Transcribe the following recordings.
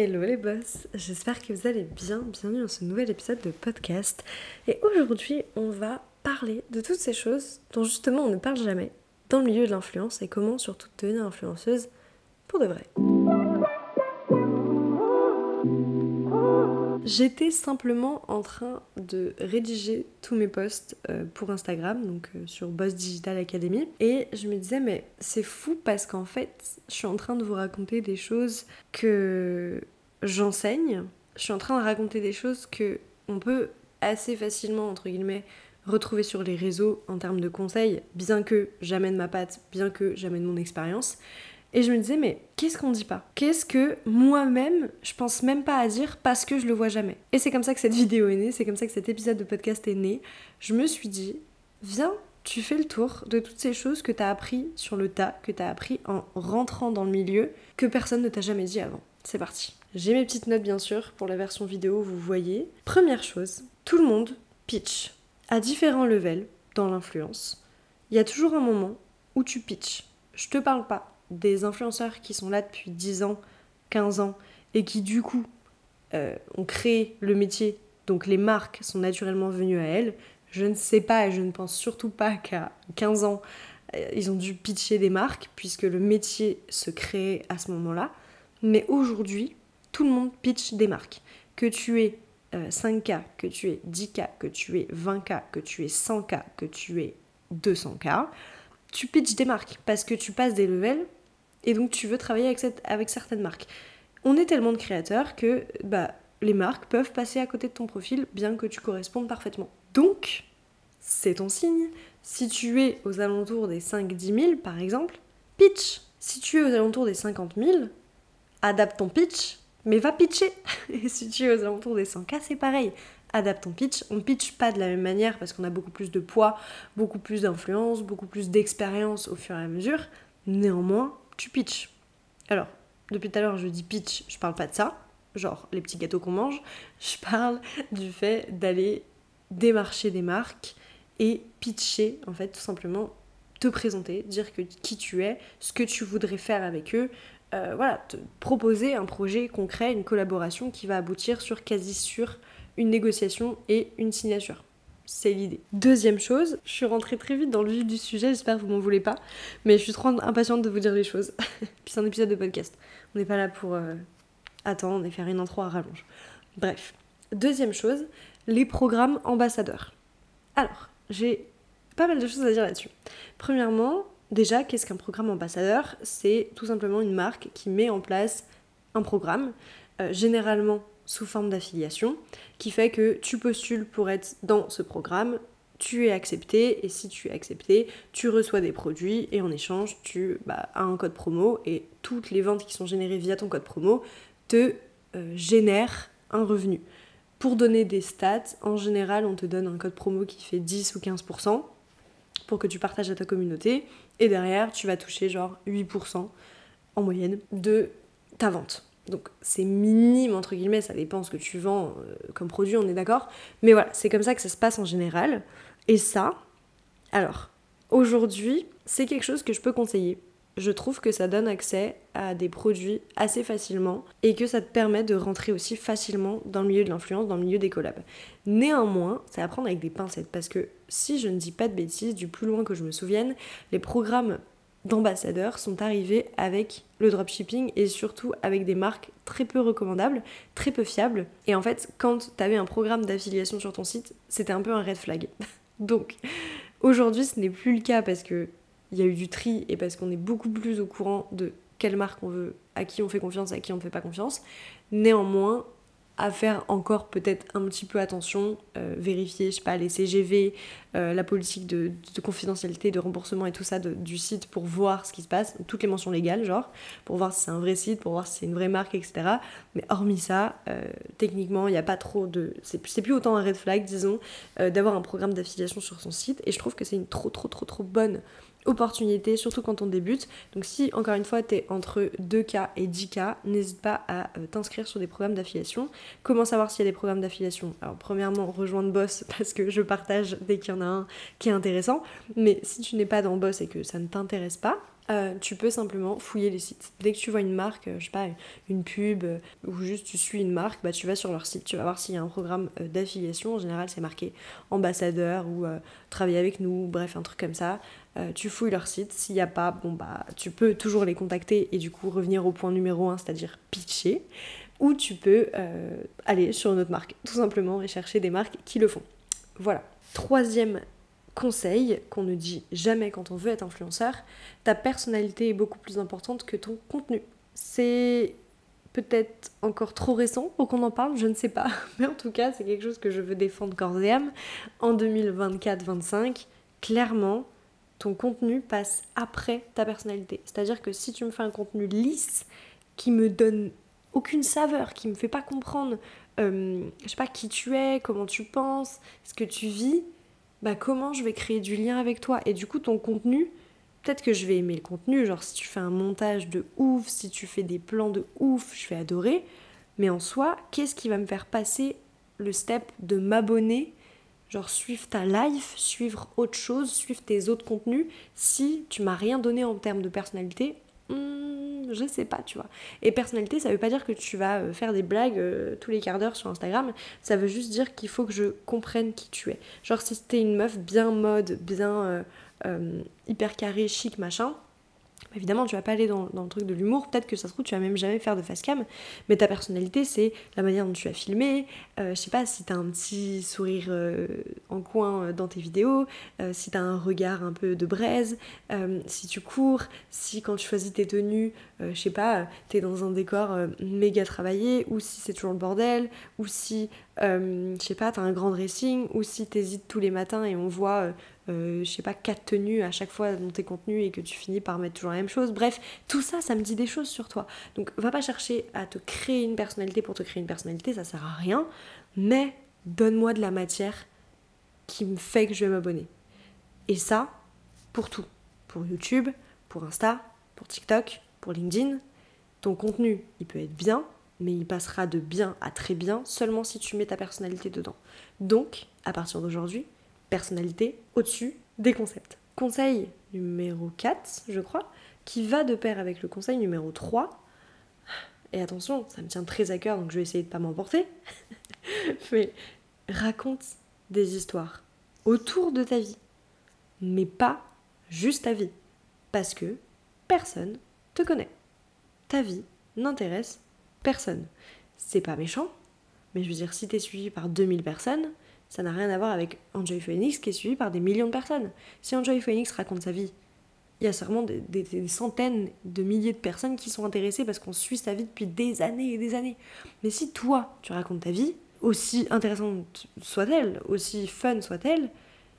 Hello les boss, j'espère que vous allez bien, bienvenue dans ce nouvel épisode de podcast. Et aujourd'hui on va parler de toutes ces choses dont justement on ne parle jamais dans le milieu de l'influence et comment surtout devenir influenceuse pour de vrai. J'étais simplement en train de rédiger tous mes posts pour Instagram, donc sur Boss Digital Academy, et je me disais mais c'est fou parce qu'en fait je suis en train de vous raconter des choses que j'enseigne, je suis en train de raconter des choses que on peut assez facilement entre guillemets retrouver sur les réseaux en termes de conseils, bien que j'amène ma patte, bien que j'amène mon expérience. Et je me disais, mais qu'est-ce qu'on dit pas ? Qu'est-ce que moi-même, je pense même pas à dire parce que je le vois jamais ? Et c'est comme ça que cette vidéo est née, c'est comme ça que cet épisode de podcast est né. Je me suis dit, viens, tu fais le tour de toutes ces choses que t'as appris sur le tas, que t'as appris en rentrant dans le milieu, que personne ne t'a jamais dit avant. C'est parti. J'ai mes petites notes bien sûr, pour la version vidéo, vous voyez. Première chose, tout le monde pitch à différents levels dans l'influence. Il y a toujours un moment où tu pitches. Je te parle pas des influenceurs qui sont là depuis 10 ans, 15 ans, et qui du coup ont créé le métier, donc les marques sont naturellement venues à elles. Je ne sais pas et je ne pense surtout pas qu'à 15 ans, ils ont dû pitcher des marques, puisque le métier se crée à ce moment-là. Mais aujourd'hui, tout le monde pitch des marques. Que tu aies 5K, que tu aies 10K, que tu aies 20K, que tu aies 100K, que tu aies 200K, tu pitches des marques parce que tu passes des levels et donc tu veux travailler avec certaines marques. On est tellement de créateurs que les marques peuvent passer à côté de ton profil bien que tu correspondes parfaitement. Donc, c'est ton signe. Si tu es aux alentours des 5-10 000 par exemple, pitch. Si tu es aux alentours des 50 000, adapte ton pitch, mais va pitcher. Et si tu es aux alentours des 100K, c'est pareil. Adapte ton pitch. On ne pitch pas de la même manière parce qu'on a beaucoup plus de poids, beaucoup plus d'influence, beaucoup plus d'expérience au fur et à mesure. Néanmoins, tu pitches. Alors, depuis tout à l'heure, je dis pitch, je parle pas de ça, genre les petits gâteaux qu'on mange. Je parle du fait d'aller démarcher des marques et pitcher, en fait, tout simplement te présenter, dire qui tu es, ce que tu voudrais faire avec eux, te proposer un projet concret, une collaboration qui va aboutir sur quasi sûr une négociation et une signature. C'est l'idée. Deuxième chose, je suis rentrée très vite dans le vif du sujet, j'espère que vous m'en voulez pas, mais je suis trop impatiente de vous dire les choses. Puis c'est un épisode de podcast. On n'est pas là pour attendre et faire une intro à rallonge. Bref. Deuxième chose, les programmes ambassadeurs. Alors, j'ai pas mal de choses à dire là-dessus. Premièrement, déjà, qu'est-ce qu'un programme ambassadeur ? C'est tout simplement une marque qui met en place un programme, généralement sous forme d'affiliation, qui fait que tu postules pour être dans ce programme, tu es accepté, et si tu es accepté, tu reçois des produits, et en échange, tu as un code promo, et toutes les ventes qui sont générées via ton code promo te génèrent un revenu. Pour donner des stats, en général, on te donne un code promo qui fait 10 ou 15% pour que tu partages à ta communauté, et derrière, tu vas toucher genre 8% en moyenne de ta vente. Donc c'est minime entre guillemets, ça dépend ce que tu vends comme produit, on est d'accord. Mais voilà, c'est comme ça que ça se passe en général. Et ça, alors, aujourd'hui, c'est quelque chose que je peux conseiller. Je trouve que ça donne accès à des produits assez facilement et que ça te permet de rentrer aussi facilement dans le milieu de l'influence, dans le milieu des collabs. Néanmoins, c'est à prendre avec des pincettes parce que si je ne dis pas de bêtises, du plus loin que je me souvienne, les programmes d'ambassadeurs sont arrivés avec le dropshipping et surtout avec des marques très peu recommandables, très peu fiables. Et en fait, quand tu avais un programme d'affiliation sur ton site, c'était un peu un red flag. Donc, aujourd'hui, ce n'est plus le cas parce qu'il y a eu du tri et parce qu'on est beaucoup plus au courant de quelle marque on veut, à qui on fait confiance, à qui on ne fait pas confiance. Néanmoins, à faire encore peut-être un petit peu attention, vérifier, je sais pas, les CGV, la politique de confidentialité, de remboursement et tout ça du site pour voir ce qui se passe, toutes les mentions légales, genre, pour voir si c'est un vrai site, pour voir si c'est une vraie marque, etc. Mais hormis ça, techniquement, il n'y a pas trop de... C'est plus autant un red flag, disons, d'avoir un programme d'affiliation sur son site, et je trouve que c'est une trop bonne opportunité, surtout quand on débute. Donc si, encore une fois, t'es entre 2K et 10K, n'hésite pas à t'inscrire sur des programmes d'affiliation. Comment savoir s'il y a des programmes d'affiliation ? Alors premièrement, rejoindre Boss, parce que je partage dès qu'il y en a un qui est intéressant. Mais si tu n'es pas dans Boss et que ça ne t'intéresse pas, tu peux simplement fouiller les sites. Dès que tu vois une marque, je sais pas, une pub, ou juste tu suis une marque, bah tu vas sur leur site, tu vas voir s'il y a un programme d'affiliation. En général, c'est marqué ambassadeur ou travailler avec nous, bref, un truc comme ça. Tu fouilles leur site. S'il n'y a pas, bon bah tu peux toujours les contacter et du coup revenir au point numéro 1, c'est-à-dire pitcher. Ou tu peux aller sur une autre marque, tout simplement, et chercher des marques qui le font. Voilà. Troisième conseil qu'on ne dit jamais quand on veut être influenceur, ta personnalité est beaucoup plus importante que ton contenu. C'est peut-être encore trop récent pour qu'on en parle, je ne sais pas, mais en tout cas c'est quelque chose que je veux défendre corps et âme. En 2024-25, clairement, ton contenu passe après ta personnalité. C'est-à-dire que si tu me fais un contenu lisse qui me donne aucune saveur, qui me fait pas comprendre je sais pas qui tu es, comment tu penses, ce que tu vis, bah comment je vais créer du lien avec toi. Et du coup ton contenu, peut-être que je vais aimer le contenu, genre si tu fais un montage de ouf, si tu fais des plans de ouf, je vais adorer, mais en soi, qu'est-ce qui va me faire passer le step de m'abonner, genre suivre ta life, suivre autre chose, suivre tes autres contenus, si tu m'as rien donné en termes de personnalité? Je sais pas, tu vois. Et personnalité, ça veut pas dire que tu vas faire des blagues tous les quarts d'heure sur Instagram, ça veut juste dire qu'il faut que je comprenne qui tu es. Genre si t'es une meuf bien mode, bien hyper carré, chic, machin, évidemment, tu vas pas aller dans le truc de l'humour, peut-être que ça se trouve, tu vas même jamais faire de facecam, mais ta personnalité, c'est la manière dont tu as filmé, je sais pas, si t'as un petit sourire en coin dans tes vidéos, si t'as un regard un peu de braise, si tu cours, si quand tu choisis tes tenues, je sais pas, t'es dans un décor méga travaillé, ou si c'est toujours le bordel, ou si, je sais pas, t'as un grand dressing, ou si t'hésites tous les matins et on voit... je sais pas, 4 tenues à chaque fois dans tes contenus et que tu finis par mettre toujours la même chose. Bref, tout ça, ça me dit des choses sur toi. Donc, va pas chercher à te créer une personnalité pour te créer une personnalité, ça sert à rien. Mais donne-moi de la matière qui me fait que je vais m'abonner. Et ça, pour tout. Pour YouTube, pour Insta, pour TikTok, pour LinkedIn. Ton contenu, il peut être bien, mais il passera de bien à très bien seulement si tu mets ta personnalité dedans. Donc, à partir d'aujourd'hui, personnalité au-dessus des concepts. Conseil numéro 4, je crois, qui va de pair avec le conseil numéro 3. Et attention, ça me tient très à cœur, donc je vais essayer de pas m'emporter. Mais raconte des histoires autour de ta vie, mais pas juste ta vie. Parce que personne te connaît. Ta vie n'intéresse personne. C'est pas méchant, mais je veux dire, si t'es suivi par 2000 personnes, ça n'a rien à voir avec Enjoy Phoenix qui est suivi par des millions de personnes. Si Enjoy Phoenix raconte sa vie, il y a sûrement des centaines de milliers de personnes qui sont intéressées parce qu'on suit sa vie depuis des années et des années. Mais si toi, tu racontes ta vie, aussi intéressante soit-elle, aussi fun soit-elle,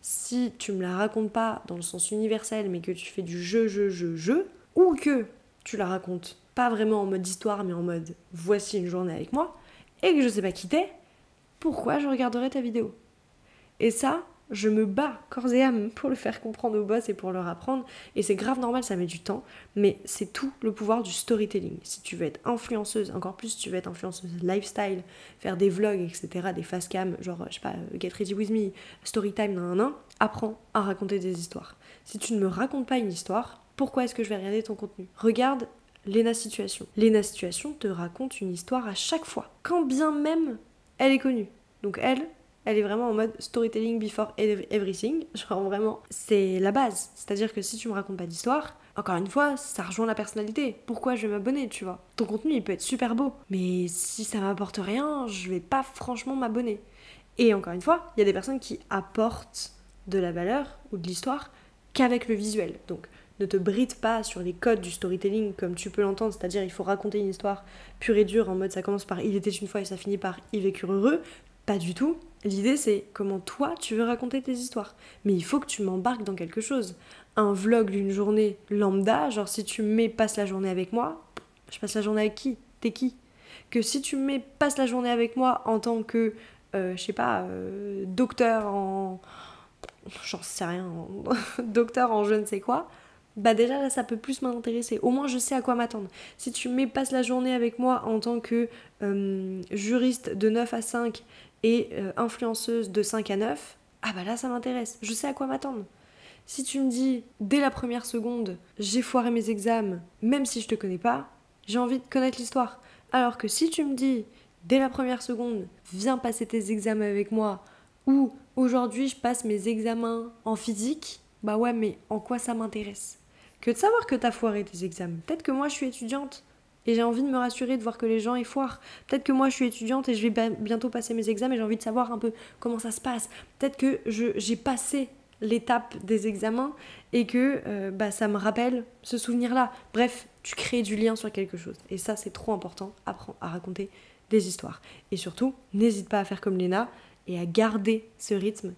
si tu me la racontes pas dans le sens universel, mais que tu fais du jeu, ou que tu la racontes pas vraiment en mode histoire, mais en mode voici une journée avec moi, et que je sais pas qui t'es, pourquoi je regarderais ta vidéo? Et ça, je me bats corps et âme pour le faire comprendre aux boss et pour leur apprendre, et c'est grave normal, ça met du temps, mais c'est tout le pouvoir du storytelling. Si tu veux être influenceuse, encore plus si tu veux être influenceuse lifestyle, faire des vlogs, etc., des facecam, genre, je sais pas, Get Ready With Me, Storytime, apprends à raconter des histoires. Si tu ne me racontes pas une histoire, pourquoi est-ce que je vais regarder ton contenu? Regarde Lena Situation. Lena Situation te raconte une histoire à chaque fois, quand bien même elle est connue. Donc elle est vraiment en mode storytelling before everything. Genre vraiment, c'est la base. C'est-à-dire que si tu me racontes pas d'histoire, encore une fois, ça rejoint la personnalité. Pourquoi je vais m'abonner, tu vois? Ton contenu, il peut être super beau, mais si ça m'apporte rien, je vais pas franchement m'abonner. Et encore une fois, il y a des personnes qui apportent de la valeur ou de l'histoire qu'avec le visuel. Donc, ne te bride pas sur les codes du storytelling comme tu peux l'entendre, c'est-à-dire il faut raconter une histoire pure et dure en mode ça commence par il était une fois et ça finit par ils vécurent heureux. Pas du tout. L'idée c'est comment toi tu veux raconter tes histoires. Mais il faut que tu m'embarques dans quelque chose. Un vlog d'une journée lambda, genre si tu me mets passe la journée avec moi, je passe la journée avec qui? T'es qui? Que si tu me mets passe la journée avec moi en tant que, je sais pas, docteur en... j'en sais rien, docteur en je ne sais quoi, bah déjà là ça peut plus m'intéresser. Au moins je sais à quoi m'attendre. Si tu me passes la journée avec moi en tant que juriste de 9 à 5 et influenceuse de 5 à 9, ah bah là ça m'intéresse. Je sais à quoi m'attendre. Si tu me dis, dès la première seconde, j'ai foiré mes examens, même si je te connais pas, j'ai envie de connaître l'histoire. Alors que si tu me dis, dès la première seconde, viens passer tes examens avec moi, ou aujourd'hui je passe mes examens en physique, bah ouais, mais en quoi ça m'intéresse ? Que de savoir que t'as foiré tes examens. Peut-être que moi je suis étudiante et j'ai envie de me rassurer de voir que les gens y foirent. Peut-être que moi je suis étudiante et je vais bientôt passer mes examens et j'ai envie de savoir un peu comment ça se passe. Peut-être que j'ai passé l'étape des examens et que ça me rappelle ce souvenir-là. Bref, tu crées du lien sur quelque chose. Et ça, c'est trop important. Apprends à raconter des histoires. Et surtout, n'hésite pas à faire comme Léna et à garder ce rythme,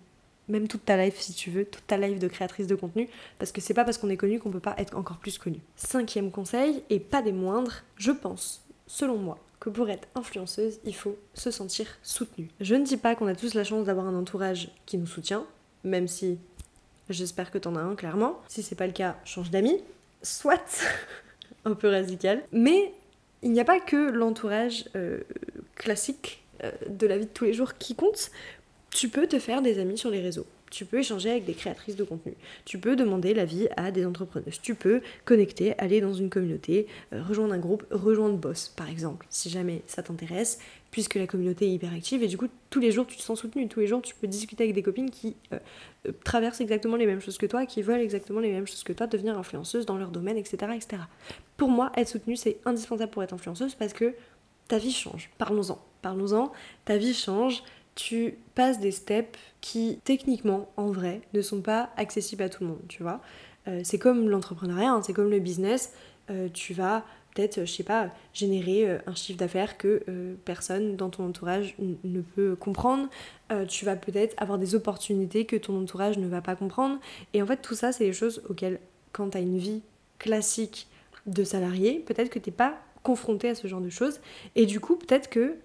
même toute ta life si tu veux, toute ta life de créatrice de contenu, parce que c'est pas parce qu'on est connu qu'on peut pas être encore plus connu. 5e conseil, et pas des moindres, je pense, selon moi, que pour être influenceuse, il faut se sentir soutenue. Je ne dis pas qu'on a tous la chance d'avoir un entourage qui nous soutient, même si j'espère que t'en as un, clairement. Si c'est pas le cas, change d'amis. Soit un peu radical. Mais il n'y a pas que l'entourage classique de la vie de tous les jours qui compte. Tu peux te faire des amis sur les réseaux. Tu peux échanger avec des créatrices de contenu. Tu peux demander l'avis à des entrepreneuses. Tu peux connecter, aller dans une communauté, rejoindre un groupe, rejoindre Boss, par exemple, si jamais ça t'intéresse, puisque la communauté est hyper active et du coup, tous les jours, tu te sens soutenu. Tous les jours, tu peux discuter avec des copines qui traversent exactement les mêmes choses que toi, qui veulent exactement les mêmes choses que toi, devenir influenceuse dans leur domaine, etc., etc. Pour moi, être soutenue, c'est indispensable pour être influenceuse parce que ta vie change. Parlons-en. Ta vie change. Tu passes des steps qui, techniquement, en vrai, ne sont pas accessibles à tout le monde, tu vois. C'est comme l'entrepreneuriat, hein, c'est comme le business. Tu vas peut-être, je sais pas, générer un chiffre d'affaires que personne dans ton entourage ne peut comprendre. Tu vas peut-être avoir des opportunités que ton entourage ne va pas comprendre. Et en fait, tout ça, c'est des choses auxquelles, quand tu as une vie classique de salarié, peut-être que t'es pas confronté à ce genre de choses. Et du coup, peut-être que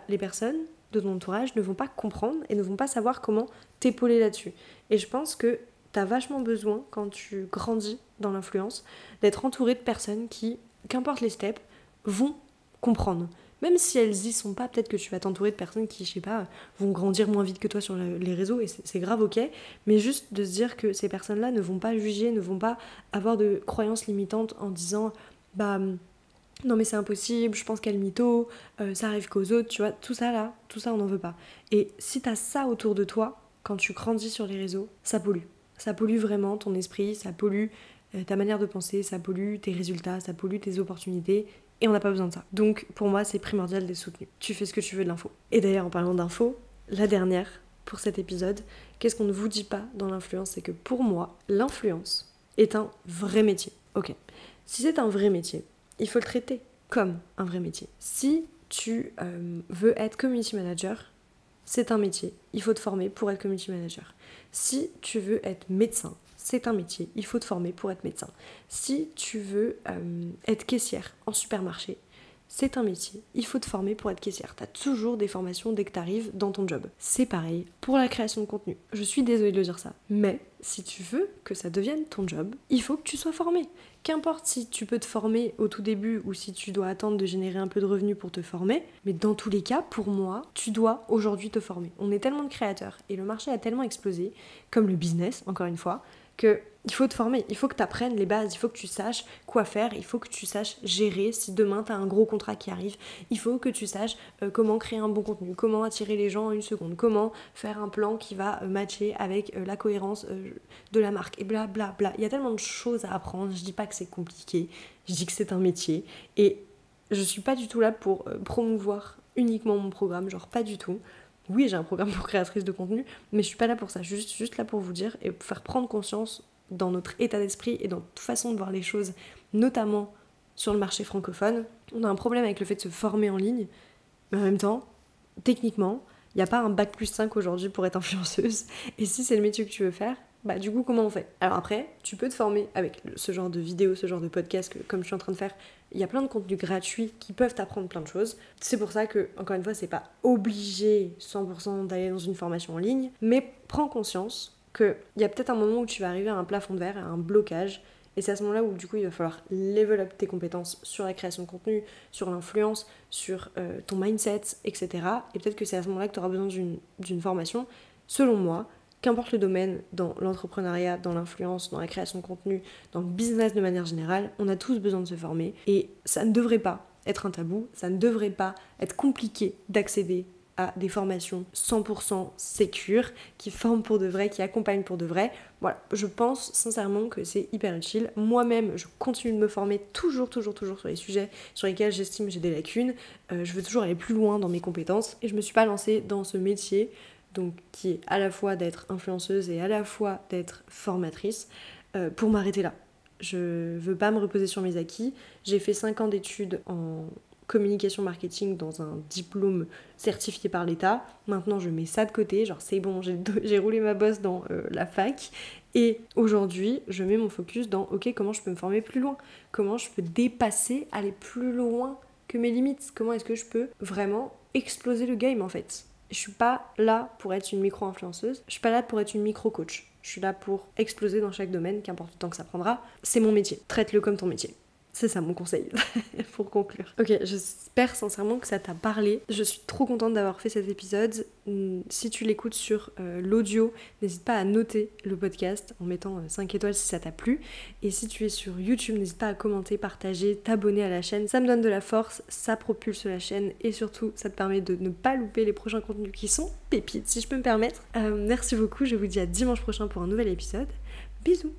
les personnes de ton entourage ne vont pas comprendre et ne vont pas savoir comment t'épauler là-dessus. Et je pense que t'as vachement besoin, quand tu grandis dans l'influence, d'être entouré de personnes qui, qu'importe les steps, vont comprendre. Même si elles y sont pas, peut-être que tu vas t'entourer de personnes qui, je sais pas, vont grandir moins vite que toi sur les réseaux, et c'est grave, ok, mais juste de se dire que ces personnes-là ne vont pas juger, ne vont pas avoir de croyances limitantes en disant non mais c'est impossible, je pense qu'elle mytho, ça arrive qu'aux autres, tu vois, tout ça on n'en veut pas. Et si t'as ça autour de toi, quand tu grandis sur les réseaux, ça pollue. Ça pollue vraiment ton esprit, ça pollue ta manière de penser, ça pollue tes résultats, ça pollue tes opportunités, et on n'a pas besoin de ça. Donc pour moi, c'est primordial d'être soutenu. Tu fais ce que tu veux de l'info. Et d'ailleurs, en parlant d'info, la dernière pour cet épisode, qu'est-ce qu'on ne vous dit pas dans l'influence, c'est que pour moi, l'influence est un vrai métier. Ok. Si c'est un vrai métier, il faut le traiter comme un vrai métier. Si tu veux être community manager, c'est un métier. Il faut te former pour être community manager. Si tu veux être médecin, c'est un métier. Il faut te former pour être médecin. Si tu veux être caissière en supermarché, c'est un métier. Il faut te former pour être caissière. Tu as toujours des formations dès que tu arrives dans ton job. C'est pareil pour la création de contenu. Je suis désolée de le dire ça. Mais si tu veux que ça devienne ton job, il faut que tu sois formé. Qu'importe si tu peux te former au tout début ou si tu dois attendre de générer un peu de revenus pour te former, mais dans tous les cas, pour moi, tu dois aujourd'hui te former. On est tellement de créateurs et le marché a tellement explosé, comme le business, encore une fois, que il faut te former, il faut que tu apprennes les bases, il faut que tu saches quoi faire, il faut que tu saches gérer si demain tu as un gros contrat qui arrive, il faut que tu saches comment créer un bon contenu, comment attirer les gens en une seconde, comment faire un plan qui va matcher avec la cohérence de la marque et bla bla bla. Il y a tellement de choses à apprendre, je dis pas que c'est compliqué, je dis que c'est un métier et je suis pas du tout là pour promouvoir uniquement mon programme, genre pas du tout. Oui, j'ai un programme pour créatrice de contenu, mais je suis pas là pour ça, je suis juste là pour vous dire et pour faire prendre conscience dans notre état d'esprit et dans notre façon de voir les choses, notamment sur le marché francophone. On a un problème avec le fait de se former en ligne, mais en même temps, techniquement, il n'y a pas un bac+5 aujourd'hui pour être influenceuse, et si c'est le métier que tu veux faire, du coup, comment on fait ? Alors après, tu peux te former avec ce genre de vidéos, ce genre de podcast, comme je suis en train de faire. Il y a plein de contenus gratuits qui peuvent t'apprendre plein de choses. C'est pour ça que, encore une fois, c'est pas obligé 100% d'aller dans une formation en ligne, mais prends conscience qu'il y a peut-être un moment où tu vas arriver à un plafond de verre, à un blocage, et c'est à ce moment-là où du coup il va falloir level up tes compétences sur la création de contenu, sur l'influence, sur ton mindset, etc. Et peut-être que c'est à ce moment-là que tu auras besoin d'une formation. Selon moi, qu'importe le domaine, dans l'entrepreneuriat, dans l'influence, dans la création de contenu, dans le business de manière générale, on a tous besoin de se former et ça ne devrait pas être un tabou, ça ne devrait pas être compliqué d'accéder à des formations 100% sécures, qui forment pour de vrai, qui accompagnent pour de vrai. Voilà, je pense sincèrement que c'est hyper utile. Moi-même, je continue de me former toujours sur les sujets sur lesquels j'estime j'ai des lacunes. Je veux toujours aller plus loin dans mes compétences et je me suis pas lancée dans ce métier, donc qui est à la fois d'être influenceuse et à la fois d'être formatrice, pour m'arrêter là. Je veux pas me reposer sur mes acquis. J'ai fait 5 ans d'études en communication marketing dans un diplôme certifié par l'État. Maintenant, je mets ça de côté, genre c'est bon, j'ai roulé ma bosse dans la fac. Et aujourd'hui, je mets mon focus dans ok, comment je peux me former plus loin, comment je peux dépasser, aller plus loin que mes limites, comment est-ce que je peux vraiment exploser le game en fait. Je suis pas là pour être une micro-influenceuse, je suis pas là pour être une micro-coach. Je suis là pour exploser dans chaque domaine, qu'importe le temps que ça prendra. C'est mon métier, traite-le comme ton métier. C'est ça mon conseil pour conclure. Ok, j'espère sincèrement que ça t'a parlé. Je suis trop contente d'avoir fait cet épisode. Si tu l'écoutes sur l'audio, n'hésite pas à noter le podcast en mettant 5 étoiles si ça t'a plu. Et si tu es sur YouTube, n'hésite pas à commenter, partager, t'abonner à la chaîne. Ça me donne de la force, ça propulse la chaîne et surtout ça te permet de ne pas louper les prochains contenus qui sont pépites, si je peux me permettre. Merci beaucoup, je vous dis à dimanche prochain pour un nouvel épisode. Bisous.